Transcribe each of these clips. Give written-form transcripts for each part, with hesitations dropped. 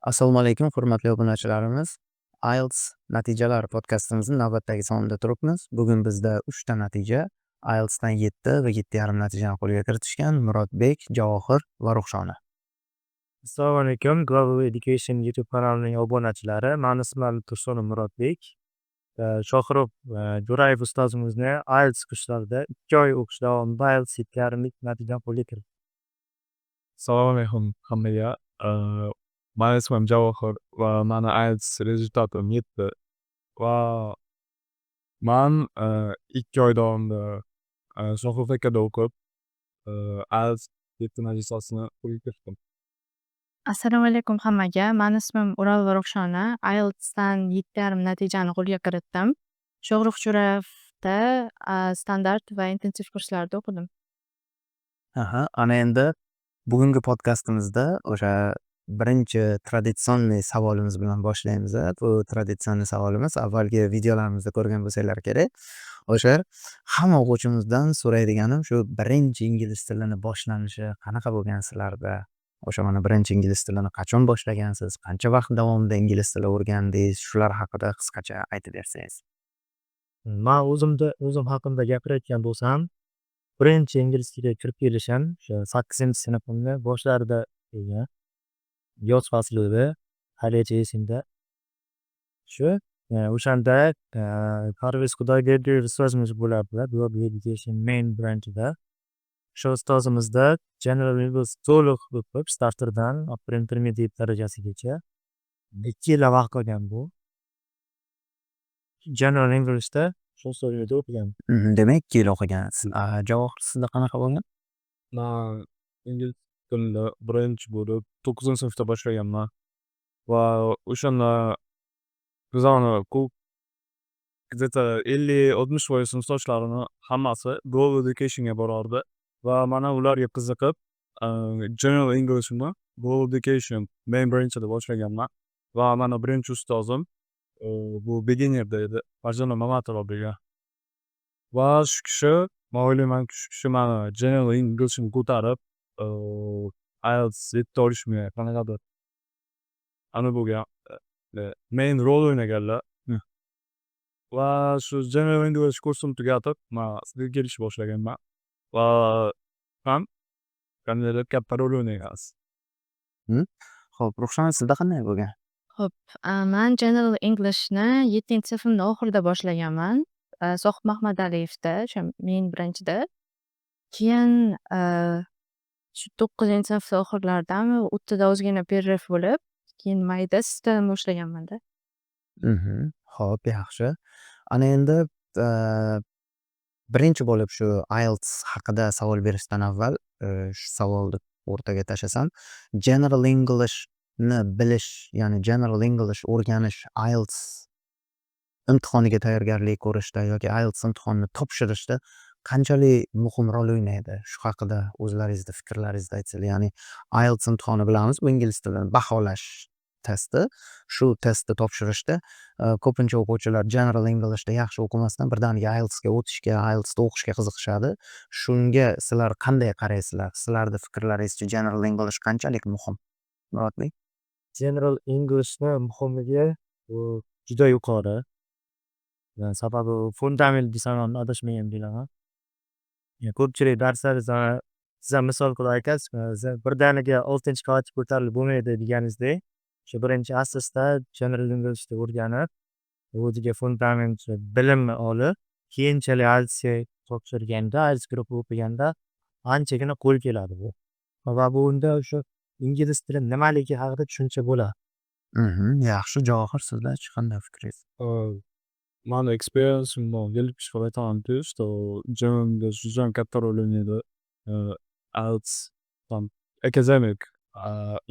Assalomu alaykum, hurmatli obunachilarimiz. IELTS natijalari podkastimizni navbatdagi sonida turibmiz. Bugun bizda 3 ta natija, IELTSdan 7 va 7,5 natijani qo'lga kiritishgan Murodbek, Javohir va Ruxshona. Assalomu alaykum, Global Education YouTube kanalining obunachilari. Mani ismim Tursunov Murodbek. Shohirov Jo'rayev ustozimizni IELTS kurslarida 2 oy o'qish davomida IELTS 7,5 natijani qo'lga kiritdi. Assalomu alaykum hammaga. Mani ismim Javohir va mani IELTS rezultatim 7 va man 2 oy davomida Shohrux akada o'qib IELTS 7 natijasini qo'lga kiritdim. Assalomu alaykum hammaga. Mani ismim O'rolova Ruxshona. IELTSdan 7,5 natijani qo'lga kiritdim. Shohrux Jo'rayevda standart va intensiv kurslarda o'qidim. Ana endi bugungi podkastimizda o'sha birinchi traditsionniy savolimiz bilan boshlaymiz. Bu traditsionniy savolimiz avvalgi videolarimizda ko'rgan bo'lsanglar kerak. O'sha hamma o'quvchimizdan so'raydiganim shu birinchi ingliz tilini boshlanishi qanaqa bo'lgan sizlarda? O'sha mana birinchi ingliz tilini qachon boshlagansiz? Qancha vaqt davomida ingliz tili o'rgandingiz? Shular haqida qisqacha aytib bersangiz. Men o'zim haqimda gapirayotgan bo'lsam, birinchi ingliz tiliga kirib kelishim o'sha 8-sinfimni boshlarida bo'lgan. Yoz fasli edi, haligacha esimda. Shu o'shanda Parviz Xudoyberdiyev ustozimiz bo'lardilar, Global Education main branchida. Shu ustozimizda General English to'liq o'qib, starterdan upper intermediate darajasigacha 2 yil vaqt olgan bu. General Englishda shu ustozimizda o'qiganman. Demak, 2 yil o'qigansiz. Javohir, sizda qanaqa bo'lgan? Men ingliz tilini birinchi bo'lib 9-sinfda boshlaganman va o'shanda bizani ko'p где-то 50-60% sinfdoshlarini hammasi Global Educationga borardi va mana ularga qiziqib General Englishni Global Education main branchida boshlaganman va mana birinchi ustozim bu beginnerda edi, Marjon Mamatova bo'lgan. Va shu kishi, men o'ylaymanki shu kishi mani General Englishni ko'tarib IELTS 7 olishimga qanaqadir ana bo'lgan main rol o'ynaganlar. Va shu General English kursimni tugatib, men sizga kelishni boshlaganman va ham qandaydir katta rol o'ynagansiz. Xo'p, Ruxshona, sizda qanday bo'lgan? Xo'p, men General Englishni 7-sinfimni oxirida boshlaganman. Sohib Mahmadaliyevda, o'sha main branchda. Keyin shu 9-sinfda oxirlaridami, o'rtada ozgina pererv bo'lib, keyin mayda sistemni boshlaganman-da. Xo'p, yaxshi. Ana endi birinchi bo'lib shu IELTS haqida savol berishdan avval shu savolni o'rtaga tashlasam, General Englishni bilish, ya'ni General English o'rganish IELTS imtihoniga tayyorgarlik ko'rishda yoki IELTS imtihonini topshirishda qanchalik muhim rol o'ynaydi? Shu haqida o'zlaringizni fikrlaringizni aytsangiz. Ya'ni IELTS imtihoni bilamiz, bu ingliz tilini baholash testi. Shu testni topshirishda ko'pincha o'quvchilar General Englishda yaxshi o'qimasdan birdaniga IELTSga o'tishga, IELTSda o'qishga qiziqishadi. Shunga sizlar qanday qaraysizlar? Sizlarning fikrlaringizcha General English qanchalik muhim? Murodbek? General Englishni muhimligi bu juda yuqori. Sababi fundament desam ham adashmayman bilaman. Ko'pchilik darslaringizda siz ham misol qilib aytasiz, birdaniga 6-qavatga ko'tarilib bo'lmaydi deganingizdek, shu birinchi asosda General Englishni o'rganib, o'ziga fundament bilimni olib, keyinchalik IELTSga topshirganda, IELTS guruhi o'qiganda anchagina qo'l keladi bu. Va bu unda o'sha ingliz tili nimaligi haqida tushuncha bo'ladi. Yaxshi. Javohir, sizlarchi qanday fikringiz? Mani experience'imdan kelib chiqib aytamanki, что General English juda ham katta rol o'ynaydi. IELTS academic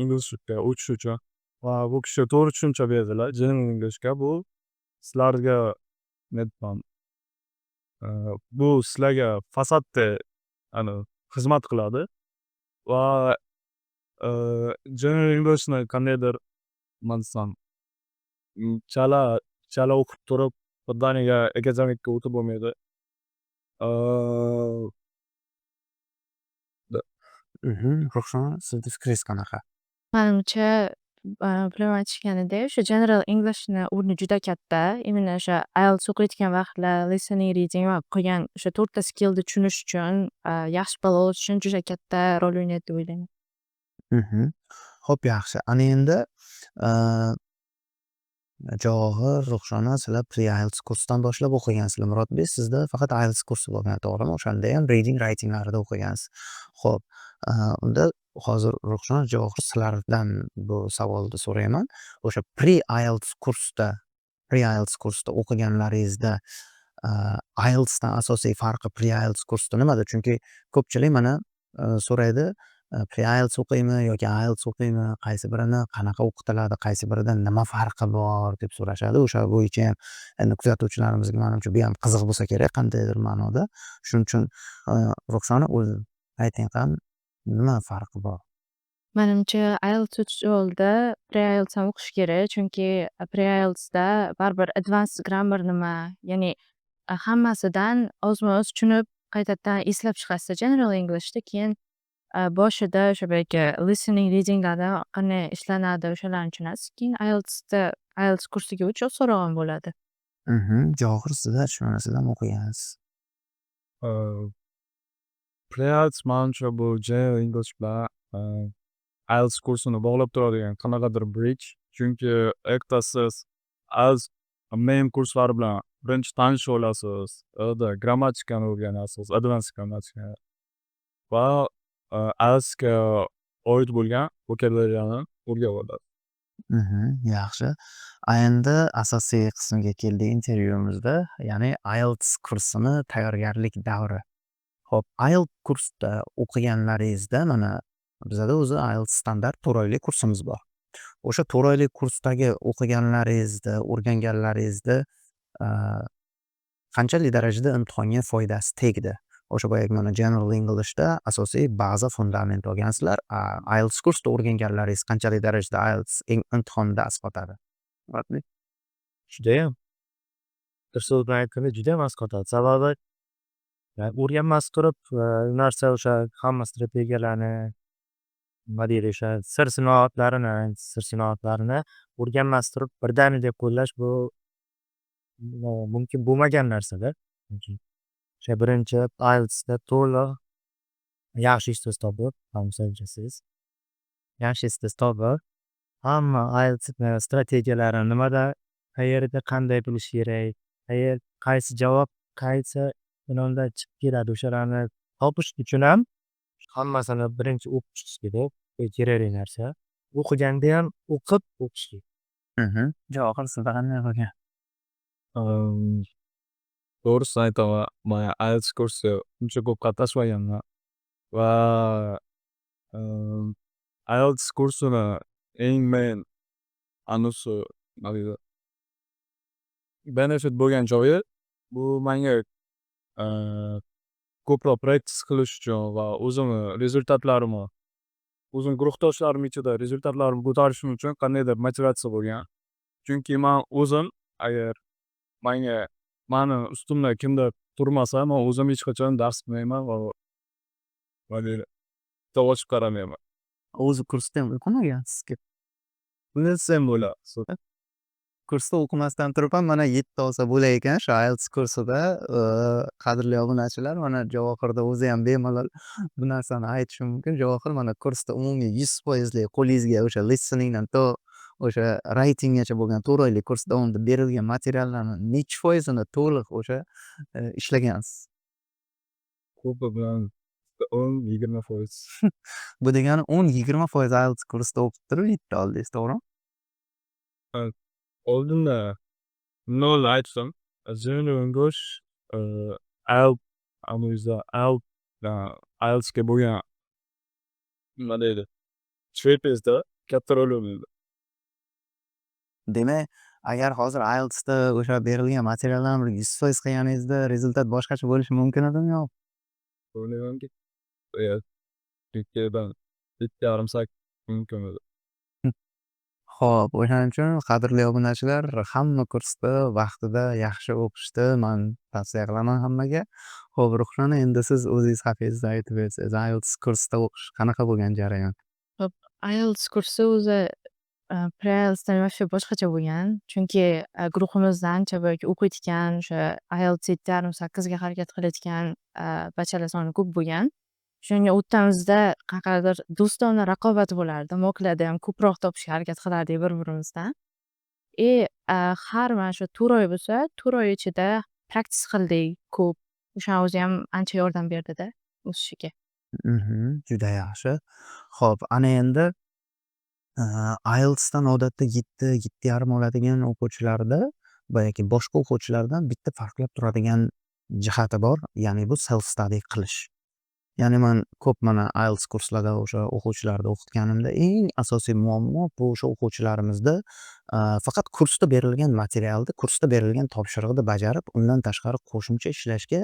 Englishga o'tish uchun va bu kishi to'g'ri tushuncha berdilar. General Englishga bu sizlarga bu sizlarga fasodda xizmat qiladi va General Englishni qandaydir nima desam, chala o'qib turib birdaniga akademikka o'tib bo'lmaydi. Ruxshona, sizni fikringiz qanaqa? Menimcha, Bular aytishganidek, o'sha General English'ni o'rni juda katta. Imенно o'sha IELTS o'qiyotgan vaqtlar listening, reading va qolgan o'sha 4 ta skillni tushunish uchun, yaxshi ball olish uchun juda katta rol o'ynaydi deb o'ylayman. Xo'p, yaxshi. Ana endi Javohir, Ruxshona, sizlar pre-IELTS kursidan boshlab o'qigansizlar. Murodbek, sizda faqat IELTS kursi bo'lgan, to'g'rimi? O'shandayam reading, writinglarida o'qigansiz. Xo'p, unda hozir Ruxshona, Javohir sizlardan bu savolni so'rayman. O'sha pre-IELTS kursida o'qiganlaringizda IELTSdan asosiy farqi pre-IELTS kursida nimada? Chunki ko'pchilik mana so'raydi, pre-IELTS o'qiymi yoki IELTS o'qiymi? Qaysi birini qanaqa o'qitiladi? Qaysi birida nima farqi bor deb so'rashadi. O'sha bo'yichayam endi kuzatuvchilarimizga manimcha bu ham qiziq bo'lsa kerak qandaydir ma'noda. Shuning uchun Ruxshona o'zi ayting qani, nima farqi bor? Menimcha IELTS o'tish yo'lida pre-IELTS ham o'qish kerak. Chunki pre-IELTSda baribir advanced grammar nima, ya'ni hammasidan ozma-oz tushunib, qaytadan eslab chiqasizda General English'da. Keyin boshida o'sha boyagi listening, readinglarda qanday ishlanadi o'shalarni tushunasiz. Keyin IELTS kursiga o'tish osonroq bo'ladi. Javohir, sizlar shuni sizlar o'qigansiz. Pre-IELTS manimcha bu General English bilan IELTS kursini bog'lab turadigan qanaqadir bridge. Chunki erta siz IELTS main kurslari bilan birinchi tanishib olasiz. Grammatikani o'rganasiz, advanced grammatikani va IELTSga oid bo'lgan vokabulariyani o'rganib olasiz. Yaxshi. Endi asosiy qismga keldik intervyumizda, ya'ni IELTS kursini tayyorgarlik davri. Xo'p, IELTS kursida o'qiganlaringizda mana bizada o'zi IELTS standart 4 oylik kursimiz bor. O'sha 4 oylik kursdagi o'qiganlaringizda, o'rganganlaringizda qanchalik darajada imtihonga foydasi tegdi? O'sha boyagi mana General English'da asosiy baza fundament olgansizlar. IELTS kursida o'rganganlaringiz qanchalik darajada IELTS imtihonida asqotadi? Murodbek? Judayam. Bir so'z bilan aytganda judayam asqotadi. Sababi o'rganmas turib, narsa o'sha hamma strategiyalarni, nima deydi, o'sha sir-sinoatlarini o'rganmas turib birdaniga qo'llash bu mumkin bo'lmagan narsa-da. O'sha birinchi IELTSda to'liq yaxshi ustoz topib, yaxshi ustoz topib, hamma IELTS strategiyalari nimada, qayerda qanday bilish kerak, qaysi javob qaysi unvonda chiqib keladi, o'shalarni topish uchun ham hammasini birinchi o'qish kerak. Kerakli narsa. O'qiganda ham o'qib o'qish kerak. Javohir, sizda qanday bo'lgan? To'g'risini aytaman, men IELTS kursi uncha ko'p qatnashmaganman va IELTS kursini eng main anisi nima deydi, benefit bo'lgan joyi bu menga ko'proq practice qilish uchun va o'zimni rezultatlarimni, o'zim guruhdoshlarim ichida rezultatlarimni ko'tarishim uchun qandaydir motivatsiya bo'lgan. Chunki men o'zim agar mani ustimda kimdir turmasa, men o'zim hech qachon dars qilmayman va kitob ochib qaramayman. O'zi kursda ham o'qimagansiz-ku. Bilsam bo'ladi. Kursda o'qimasdan turib ham mana 7 olsa bo'lar ekan shu IELTS kursida. Qadrli obunachilar, mana Javohirda o'zi ham bemalol bu narsani aytishi mumkin. Javohir mana kursda umumiy 100% qo'lingizga o'sha listeningdan to o'sha writinggacha bo'lgan 4 oylik kurs davomida berilgan materiallarni necha foizini to'liq o'sha ishlagansiz? Ko'pi bilan 10-20%. Bu degani 10-20% IELTS kursida o'qib turib 7 oldingiz, to'g'rimi? Oldinda nol aytsam, General English, IELTSga bo'lgan nima deydi, trapezda katta rol o'ynaydi. Demak, agar hozir IELTSda o'sha berilgan materiallarni 100% qilganingizda rezultat boshqacha bo'lishi mumkin edimi yo? O'ylaymanki, 7,5-8 mumkin edi. Xo'p, o'shaning uchun qadrli obunachilar, hamma kursda vaqtida yaxshi o'qishni men tavsiya qilaman hammaga. Xo'p, Ruxshona, endi siz o'zingiz haqingizda aytib bersangiz, IELTS kursida o'qish qanaqa bo'lgan jarayon? IELTS kursi o'zi Pre-IELTS'dan вообще boshqacha bo'lgan. Chunki, guruhimizda ancha boyagi o'qiyotgan, o'sha IELTS 7,5-8 ga harakat qilayotgan, bachalar soni ko'p bo'lgan. Shunga o'rtamizda qanaqadir do'stona raqobat bo'lardi. Moklarda ham ko'proq topishga harakat qilardik bir-birimizdan. Har mana shu 4 oy bo'lsa, 4 oy ichida praktis qildik ko'p. O'shani o'zi ham ancha yordam berdida o'sishiga. Juda yaxshi. Xo'p, ana endi IELTSdan odatda 7-7,5 oladigan o'quvchilarda boyagi boshqa o'quvchilardan bitta farqlab turadigan jihati bor. Ya'ni bu self study qilish. Ya'ni man ko'p mana IELTS kurslarida o'sha o'quvchilarni o'qitganimda eng asosiy muammo bu o'sha o'quvchilarimizda faqat kursda berilgan materialni, kursda berilgan topshiriqni bajarib, undan tashqari qo'shimcha ishlashga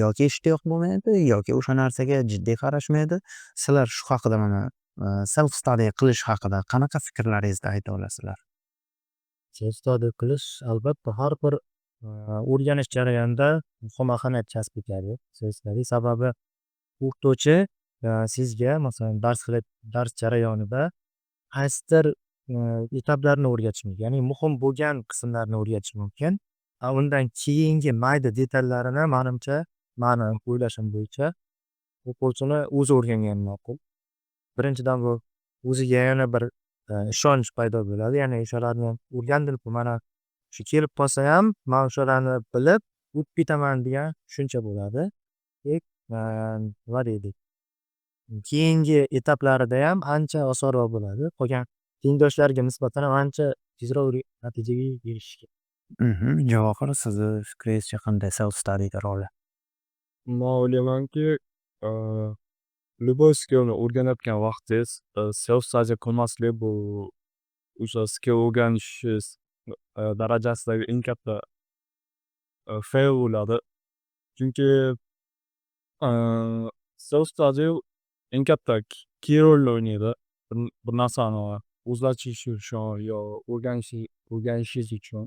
yoki ishtiyoq bo'lmaydi, yoki o'sha narsaga jiddiy qarashmaydi. Sizlar shu haqida mana self study qilish haqida qanaqa fikrlaringizni ayta olasizlar? Self study qilish albatta har bir o'rganish jarayonida muhim ahamiyat kasb etadi. Self study sababi o'qituvchi sizga masalan dars jarayonida qaysidir etaplarni o'rgatishi mumkin. Ya'ni muhim bo'lgan qismlarni o'rgatishi mumkin. Undan keyingi mayda detallarini manimcha, mani o'ylashim bo'yicha o'quvchini o'zi o'rgangani ma'qul. Birinchidan bu o'ziga yana bir ishonch paydo bo'ladi. Ya'ni o'shalarni o'rgandim, mana shu kelib qolsa ham man o'shalarni bilib o'tib ketaman degan tushuncha bo'ladi. Nima deydik? Keyingi etaplarida ham ancha osonroq bo'ladi. Qolgan tengdoshlariga nisbatan ham ancha tezroq natijaga erishishga. Javohir, sizni fikringizcha qanday self studyda roli? Man o'ylaymanki, любой skillni o'rganayotgan vaqtingiz self study qilmaslik bu o'sha skill o'rganishingiz darajasidagi eng katta fail bo'ladi. Chunki self study eng katta key rolni o'ynaydi. Bir narsani o'zlashtirish uchun yo o'rganishingiz uchun.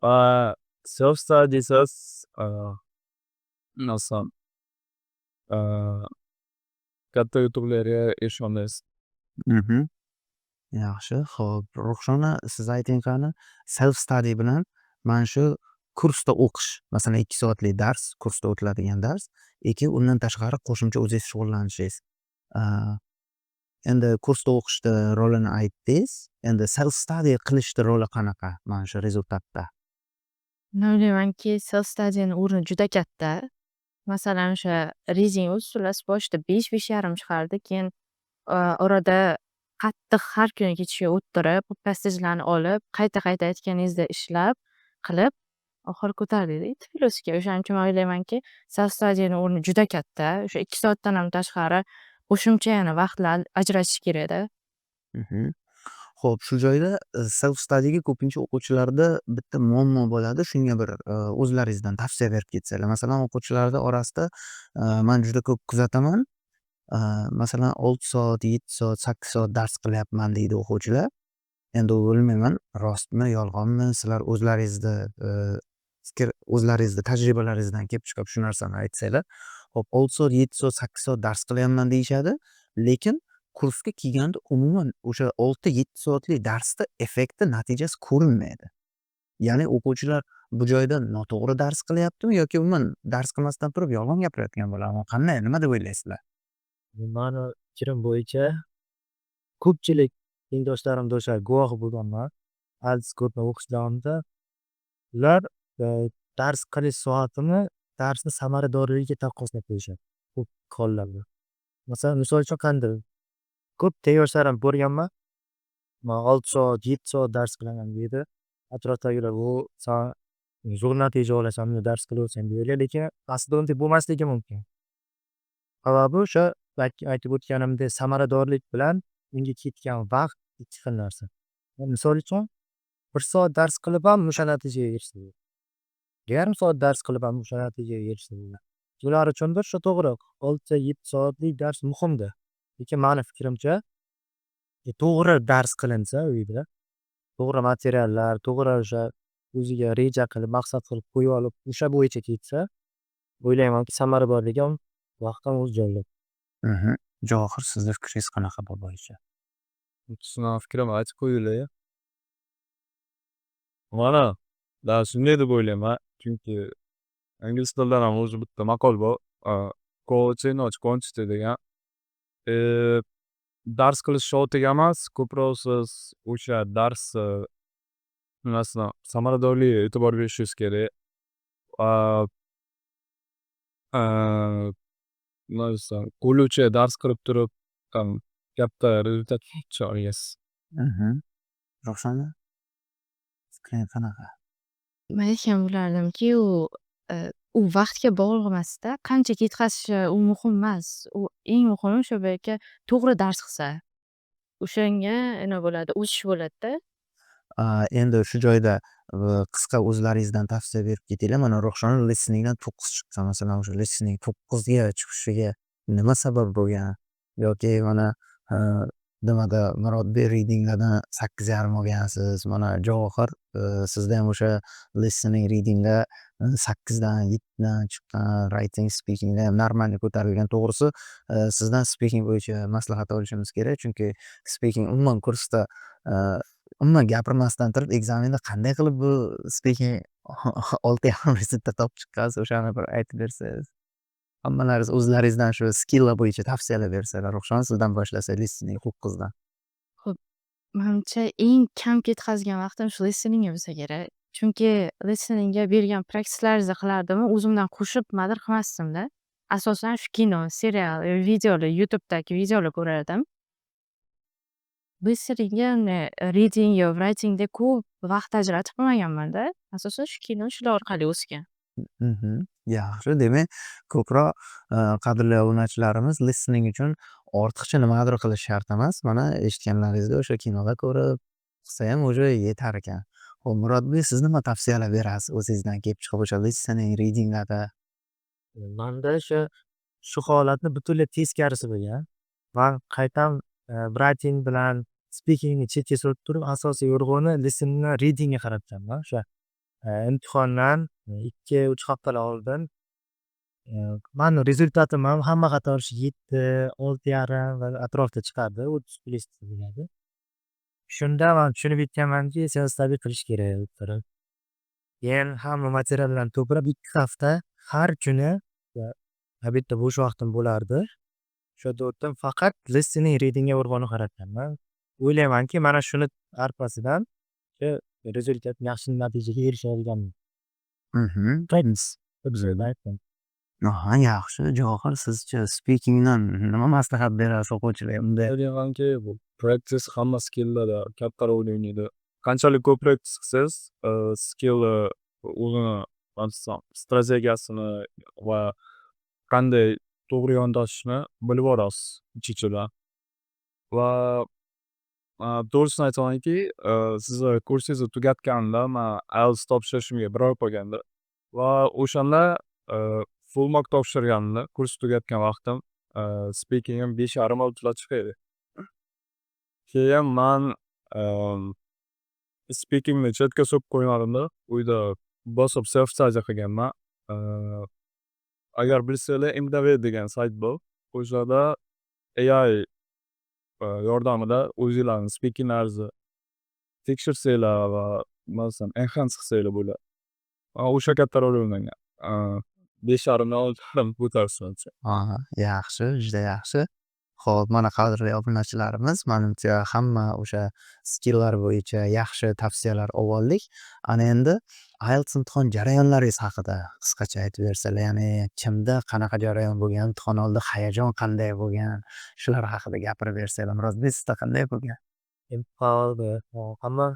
Va self studysiz nasam katta yutuqlarga erisha olmaysiz. Yaxshi. Xo'p, Ruxshona, siz ayting qani, self study bilan mana shu kursda o'qish, masalan 2 soatlik dars, kursda o'tiladigan dars, undan tashqari qo'shimcha o'zingiz shug'ullanishingiz. Endi kursda o'qishda rolini aytdingiz. Endi self study qilishda roli qanaqa mana shu rezultatda? Men o'ylaymanki, self study'ning o'rni juda katta. Masalan, o'sha reading usulasi boshida 5-5,5 chiqardi. Keyin orada qattiq har kuni kechaga o'tirib, passajlarni olib, qayta-qayta aytganingizdek ishlab, qilib, oxiri ko'tardik tbilosga. O'shaning uchun men o'ylaymanki, self study'ning o'rni juda katta. O'sha 2 soatdan ham tashqari qo'shimcha yana vaqtlar ajratish kerak-da. Xo'p, shu joyda self studyga ko'pincha o'quvchilarda bitta muammo bo'ladi. Shunga bir o'zlaringizdan tavsiya berib ketsanglar. Masalan, o'quvchilarda orasida man juda ko'p kuzataman. Masalan 6 soat, 7 soat, 8 soat dars qilyapman deydi o'quvchilar. Endi bilmayman, rostmi, yolg'onmi? Sizlar o'zlaringizni tajribalaringizdan kelib chiqib shu narsani aytsanglar. Xo'p, 6 soat, 7 soat, 8 soat dars qilyapman deyishadi, lekin kursga kelganda umuman o'sha 6-7 soatlik darsda effekti, natijasi ko'rinmaydi. Ya'ni o'quvchilar bu joyda noto'g'ri dars qilyaptimi yoki umuman dars qilmasdan turib yolg'on gapirayotgan bo'ladimi? Qanday, nima deb o'ylaysizlar? Mani fikrim bo'yicha ko'pchilik tengdoshlarimda o'sha guvohi bo'lganman. IELTS kursini o'qish davomida ular dars qilish soatini darsni samaradorligiga taqqoslab qo'yishadi ko'p hollarda. Masalan, misol uchun qanday? Ko'p tengdoshlarim ko'rganman. Man 6 soat, 7 soat dars qilaman deydi. Atrofdagilar bu san zo'r natija olasan, dars qilaversan deydi. Lekin aslida unday bo'lmasligi mumkin. Sababi o'sha aytib o'tganimdek samaradorlik bilan unga ketgan vaqt ikki xil narsa. Misol uchun 1 soat dars qilib ham o'sha natijaga erishadi. Yarim soat dars qilib ham o'sha natijaga erishadi. Ular uchundir shu to'g'ri. 6-7 soatlik dars muhimdir. Lekin mani fikrimcha to'g'ri dars qilinsa uyda, to'g'ri materiallar, to'g'ri o'sha o'ziga reja qilib, maqsad qilib qo'yib olib, o'sha bo'yicha ketsa, o'ylaymanki samaradorligi ham vaqt ham o'z joyida. Javohir, sizni fikringiz qanaqa bu bo'yicha? Ustidan fikrimi aytib qo'yinglar. Mana, shunday deb o'ylayman. Chunki ingliz tilidan ham o'zi bitta maqol bor. Quality not quantity degan. Dars qilish soatiga emas, ko'proq siz o'sha dars nimasidan samaradorligiga e'tibor berishingiz kerak. Va nima desam, qo'luvchi dars qilib turib, katta rezultat chiqa olasiz. Ruxshona? Fikring qanaqa? Men aytgan bo'lardimki, u vaqtga bog'liq emasda, qancha ketkazishi u muhim emas. U eng muhimi o'sha yerga to'g'ri dars qilsa, o'shanga nima bo'ladi, o'sish bo'ladida. Endi shu joyda qisqa o'zlaringizdan tavsiya berib ketinglar. Mana Ruxshona listeningdan 9 chiqsa, masalan, o'sha listening 9ga chiqishiga nima sabab bo'lgan? Yoki mana nimada Murodbek readinglardan 8,5 olgansiz. Mana Javohir sizda ham o'sha listening readingda 8dan 7dan chiqqan, writing speakingda ham normalniy ko'tarilgan. To'g'risi sizdan speaking bo'yicha maslahat olishimiz kerak. Chunki speaking umuman kursda umuman gapirmasdan turib ekzamenda qanday qilib bu speaking 6,5 rezultat topib chiqqansiz, o'shani bir aytib bersangiz. Hammalaringiz o'zlaringizdan shu skilllar bo'yicha tavsiyalar bersalar. Ruxshona, sizdan boshlasak listening 9dan. Xo'p, menimcha eng kam ketkazgan vaqtim shu listeningga bo'lsa kerak. Chunki listeningga bergan praksislaringizni qilardimu, o'zimdan qo'shib nimadir qilmasdimda. Asosan shu kino, serial, videolar, YouTube'dagi videolar ko'rardim. Listeningga reading yo writingda ko'p vaqt ajratib qilmaganman-da. Asosan shu kino, shular orqali o'sgan. Yaxshi, demak, ko'proq qadrli obunachilarimiz listening uchun ortiqcha nimadir qilish shart emas. Mana eshitganlaringizda o'sha kinoda ko'rib qilsa ham o'sha yetar ekan. Xo'p, Murodbek, siz nima tavsiyalar berasiz o'zingizdan kelib chiqib o'sha listening readinglarda? Manda shu holatni butunlay teskarisi bo'lgan. Man qaytam writing bilan speakingni chetga surib turib, asosiy urg'uni listeningni readingga qaratganman. O'sha imtihondan 2-3 haftalar oldin mani rezultatim ham hamma qatori 7, 6,5 va atrofida chiqardi. 30+ bo'ladi. Shunda man tushunib yetganmanki, self-study qilish kerak deb turib. Keyin hamma materiallarni to'plab 2 hafta har kuni albatta bo'sh vaqtim bo'lardi. O'sha o'tdim faqat listening readingga urg'uni qaratganman. O'ylaymanki, mana shuni arqasidan rezultat yaxshi natijaga erisha olganman. Aha, yaxshi. Javohir, sizchi speakingdan nima maslahat berasiz o'quvchilarga? O'ylaymanki, bu practice hamma skilllarda katta rol o'ynaydi. Qanchalik ko'p practice qilsangiz, skillni o'zini strategiyasini va qanday to'g'ri yondashishni bilib olasiz ichidan. Va to'g'risini aytamanki, sizni kursingizni tugatganimda man IELTS topshirishimga 1 oy qolgandi. Va o'shanda full mark topshirganimda kurs tugatgan vaqtim speakingim 5,5-6 chiqadi. Keyin man speakingni chetga surib qo'ymadimda. Uyda bosib self study qilganman. Agar bilsanglar, MDV degan sayt bor. O'shada AI yordamida o'zinglarni speakinglaringizni tekshirsanglar va masalan enhance qilsanglar bo'ladi. O'sha katta rol o'ynagan. 5,5-6 ko'tarishmoqchi. Yaxshi, juda yaxshi. Xo'p, mana qadrli obunachilarimiz, menimcha hamma o'sha skilllar bo'yicha yaxshi tavsiyalar oldik. Ana endi IELTS imtihon jarayonlaringiz haqida qisqacha aytib bersalar, ya'ni kimda qanaqa jarayon bo'lgan, imtihon oldi hayajon qanday bo'lgan, shular haqida gapirib bersanglar. Murodbek, sizda qanday bo'lgan? Imtihon oldi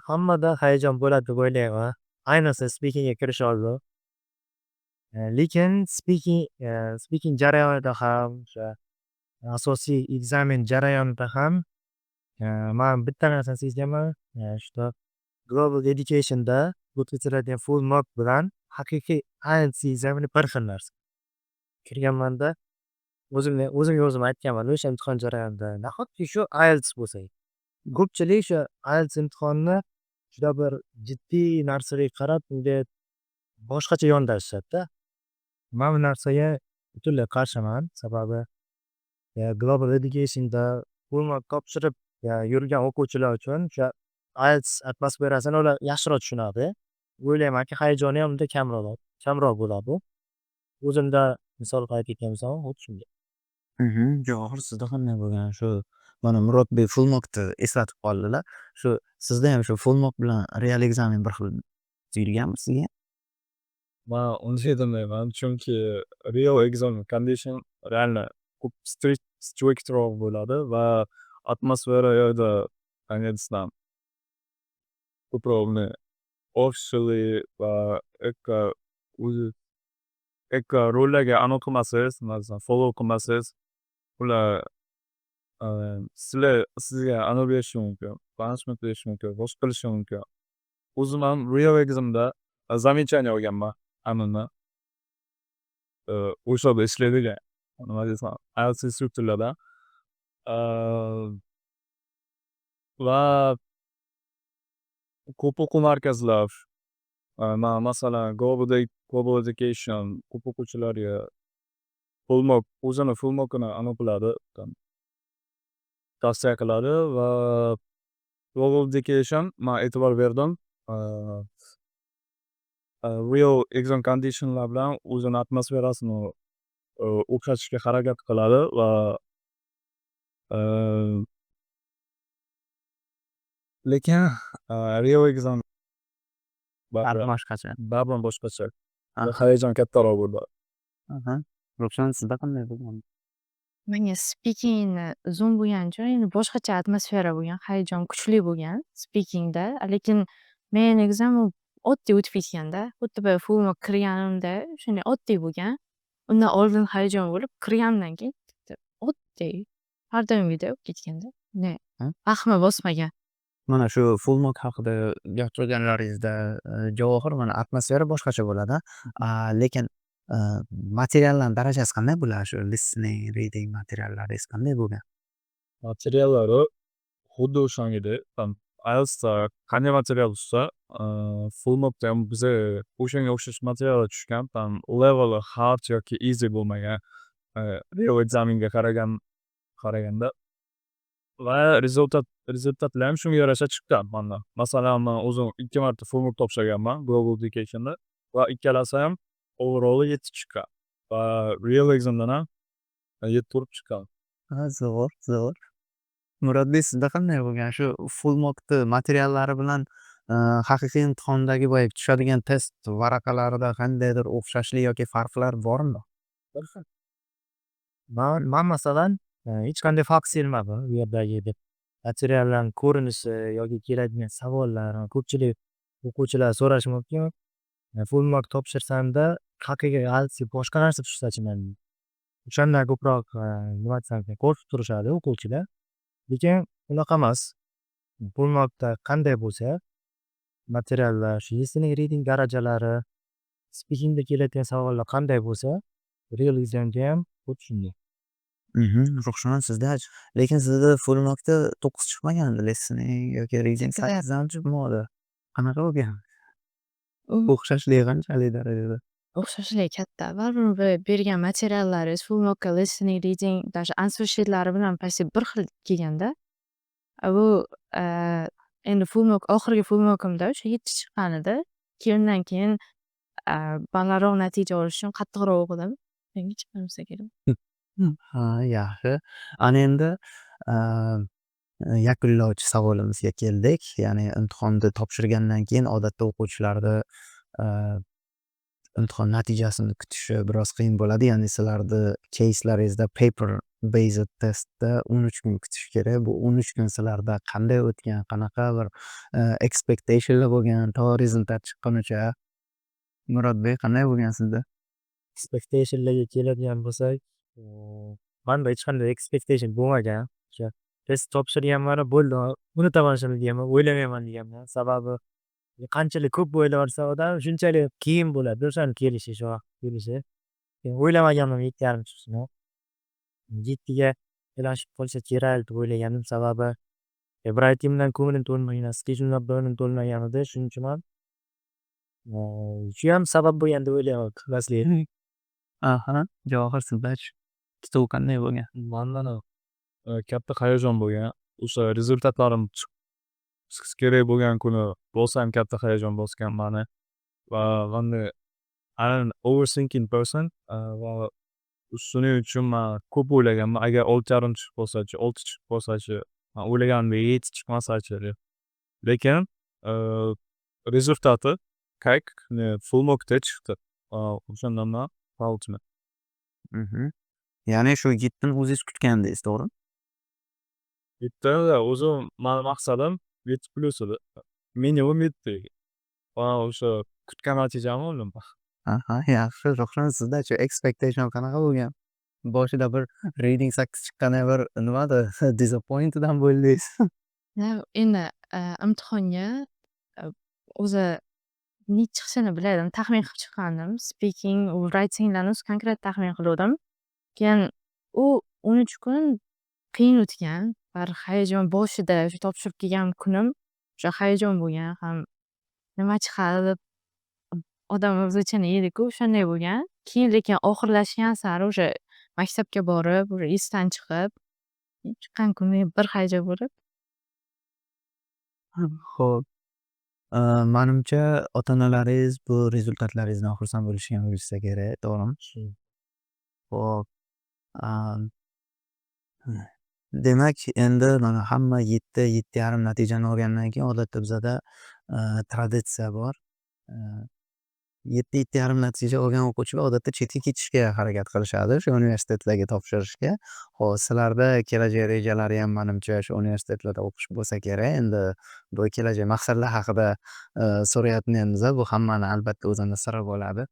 hammada hayajon bo'ladi deb o'ylayman. Ayniqsa speakingga kirish oldi. Lekin speaking jarayonida ham, o'sha asosiy ekzamen jarayonida ham man bitta narsani sezganman. Shunda Global Education'da o'tkaziladigan full mark bilan haqiqiy IELTS ekzameni bir xil narsa. Kirganmanda o'zimga o'zim aytganman o'sha imtihon jarayonida. Nahotki shu IELTS bo'lsa. Ko'pchilik shu IELTS imtihonini juda bir jiddiy narsaga qarab, unga boshqacha yondashishadi-da. Men bu narsaga butunlay qarshiman. Sababi Global Education'da full mark topshirib yurgan o'quvchilar uchun o'sha IELTS atmosferasini ular yaxshiroq tushunadi. O'ylaymanki, hayajoni ham unda kamroq bo'ladi. O'zimda misol qayd etgan bo'lsam xuddi shunday. Javohir sizda qanday bo'lgan? Shu mana Murodbek full mockni eslatib qoldilar. Shu sizda ham shu full mock bilan real ekzamen bir xil tuyulganmi sizga? Man unday demayman, chunki real exam condition реально ko'p strictroq bo'ladi va atmosfera u yerda qanday desam, ko'proq uni общий va o'zi rollarga anaqa qilmasangiz, masalan, follow qilmasangiz, ular sizga berishi mumkin, punishment berishi mumkin, boshqa qilishi mumkin. O'zim ham real examda замечание olganman hammamdan. O'sha yerda ishlaydigan nima desam, IELTS instruktorlardan. Va ko'p o'quv markazlar, masalan, Global Education ko'p o'quvchilarga o'zini full mock'ini qiladi, tavsiya qiladi va Global Education man e'tibor berdim. Real exam conditionlar bilan o'zini atmosferasini o'xshatishga harakat qiladi va lekin real exam Boshqacha. baribir boshqacha. Aha. Hayajon kattaroq bo'ladi. Ravshan sizda qanday bo'lgan? Menga speakingni zoom bo'lgani uchun endi boshqacha atmosfera bo'lgan, hayajon kuchli bo'lgan speakingda. Lekin main exam u oddiy o'tib ketganda, xuddi bir full mock kirganimda shunday oddiy bo'lgan. Undan oldin hayajon bo'lib, kirganimdan keyin oddiy. Har doimgidek o'tib ketganda. Vahima bosmagan. Mana shu full mock haqida gapirganlaringizda Javohir mana atmosfera boshqacha bo'ladi. Lekin materiallarning darajasi qanday bo'ladi? Shu listening, reading materiallaringiz qanday bo'lgan? Materiallari xuddi o'shangidek. IELTSda qanday material tushsa, full mockda ham bizga o'shanga o'xshash materiallar tushgan. Leveli hard yoki easy bo'lmagan real examenga qaraganda va rezultatlar ham shunga yarasha chiqqan manda. Masalan, man o'zim 2 marta full mock topshirganman Global Educationda va ikkalasi ham overall 7 chiqqan va real examdan ham 7 urib chiqqan. Zo'r. Murodbek sizda qanday bo'lgan? Shu full mockni materiallari bilan haqiqiy imtihondagi boya tushadigan test varaqalarida qandaydir o'xshashlik yoki farqlar bormi? Man masalan hech qanday farq sezmadim u yerdagi materiallarning ko'rinishi yoki keladigan savollar. Ko'pchilik o'quvchilar so'rashi mumkin. Full mock topshirsamda haqiqiy IELTSga boshqa narsa tushsachi manda. O'shandan ko'proq nima desam ekan, qo'rqib turishadi o'quvchilar. Lekin unaqa emas. Full mockda qanday bo'lsa, materiallar, shu listening, reading darajalari, speakingda keladigan savollar qanday bo'lsa, real examda ham xuddi shunday. Ruxshon sizda lekin sizda full mockda 9 chiqmagandi listening yoki reading 8 dan chiqmadi. Qanaqa bo'lgan? O'xshashlik qanchalik darajada? O'xshashlik katta. Baribir bergan materiallaringiz full mockka listening, reading, даже answer sheetlari bilan почти bir xil kelganda, bu endi full mock oxirgi full mockimda o'sha 7 chiqqan edi. Undan keyin balandroq natija olish uchun qattiqroq o'qidim. Menga chiqmasa kerak. Yaxshi. Ana endi yakunlovchi savolimizga keldik. Ya'ni imtihonni topshirgandan keyin odatda o'quvchilarda imtihon natijasini kutishi biroz qiyin bo'ladi. Ya'ni sizlarni caselaringizda paper based testda 13 kun kutish kerak. Bu 13 kun sizlarda qanday o'tgan? Qanaqa bir expectationlar bo'lgan to rezultat chiqqunicha? Murodbek qanday bo'lgan sizda? Expectationlarga keladigan bo'lsak, manda hech qanday expectation bo'lmagan. O'sha test topshirganman, bo'ldi, unutaman shuni deganman, o'ylamayman deganman. Sababi qanchalik ko'p o'ylaversa odam, shunchalik qiyin bo'ladi o'shani kelishi. O'ylamagandim 7,5 chiqishini. 7ga kelishib qolsa kerak deb o'ylagandim. Sababi writingdan ko'nglim to'lmagan, schedule bilan to'lmagan edi. Shuning uchun ham shu ham sabab bo'lgan deb o'ylayman. Javohir sizda kitob qanday bo'lgan? Manda katta hayajon bo'lgan. o'sha rezultatlarim chiqishi kerak bo'lgan kuni rosa ham katta hayajon bosgan mani va qanday I'm an overthinking person va shuning uchun man ko'p o'ylaganman. Agar 6,5 chiqib qolsachi, 6 chiqib qolsachi, man o'ylaganimdek 7 chiqmasachi deb. Lekin rezultati как full markda chiqdi. O'shandan man proudman. Ya'ni shu 7 ni o'zingiz kutgandingiz, to'g'rimi? Bitta o'zim mani maqsadim 7+ edi. Minimum 7. Va o'sha kutgan natijam oldim. Aha, yaxshi. Ravshan, sizdachi expectation qanaqa bo'lgan? Boshida bir reading 8 chiqqani bir nimadi disappointed ham bo'ldingiz. Endi imtihonga o'zi necha chiqishini bilmadim. Taxmin qilib chiqqandim. Speaking, writinglarni o'zi konkret taxmin qiluvdim. Keyin u 13 kun qiyin o'tgan. Bir hayajon boshida o'sha topshirib kelgan kunim o'sha hayajon bo'lgan. Ham nima chiqadi deb odam o'z ichini yeydi-ku, o'shanday bo'lgan. Keyin lekin oxirlashgan sari o'sha maktabga borib, o'sha esdan chiqib, chiqqan kuni bir hayajon bo'lib. Xo'p. Manimcha ota-onalaringiz bu rezultatlaringizdan xursand bo'lishgan bo'lsa kerak, to'g'rimi? Xo'p. Demak, endi mana hamma 7, 7,5 natijani olgandan keyin odatda bizada traditsiya bor. 7, 7,5 natija olgan o'quvchilar odatda chetga ketishga harakat qilishadi, o'sha universitetlarga topshirishga. Xo'p, sizlarda kelajak rejalari ham manimcha shu universitetlarda o'qish bo'lsa kerak. Endi bu kelajak maqsadlar haqida so'rayapmiz. Bu hammani albatta o'zini siri bo'ladi.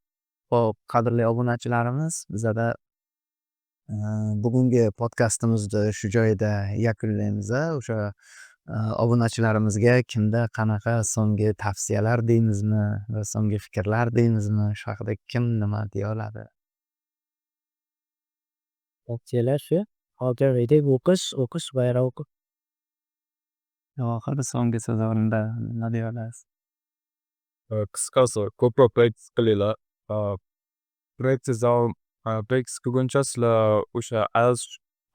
Xo'p, qadrli obunachilarimiz, bizada bugungi podkastimizni shu joyda yakunlaymiz. O'sha obunachilarimizga kimda qanaqa so'nggi tavsiyalar deymizmi va so'nggi fikrlar deymizmi, shu haqida kim nima deya oladi? Tavsiyalar shu. Xotirjamlik o'qish va yana o'qish. Oxiri so'nggi so'z o'rnida nima deya olasiz? Qisqasi ko'proq practice qilinglar. Practice qilguncha sizlar o'sha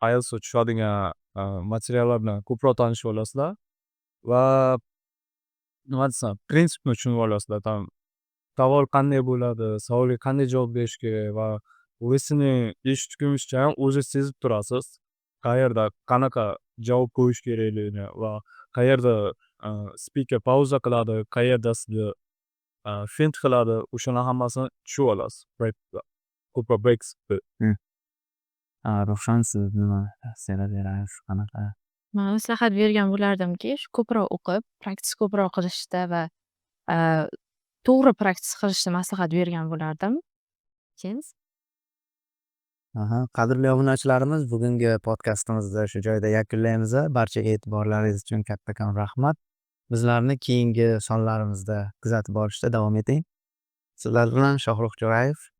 IELTS tushadigan materiallar bilan ko'proq tanishib olasizlar va nima desam, prinsipni tushunib olasizlar. Savol qanday bo'ladi, savolga qanday javob berish kerak va listening eshitgunizcha ham o'zingiz sezib turasiz. Qayerda qanaqa javob qo'yish kerakligini va qayerda speaker pauza qiladi, qayerda sizni fint qiladi, o'shalarni hammasini tushunib olasiz. Ko'proq practice. Ravshan, siz nima tavsiyalar berasiz? Qanaqa? Men maslahat bergan bo'lardimki, shu ko'proq o'qib, praktis ko'proq qilishda va to'g'ri praktis qilishni maslahat bergan bo'lardim. Keyin Qadrli obunachilarimiz, bugungi podkastimizni shu joyda yakunlaymiz. Barchaga e'tiborlaringiz uchun kattakon rahmat. Bizlarni keyingi sonlarimizda kuzatib borishda davom eting. Sizlar bilan Shohruh Jo'rayev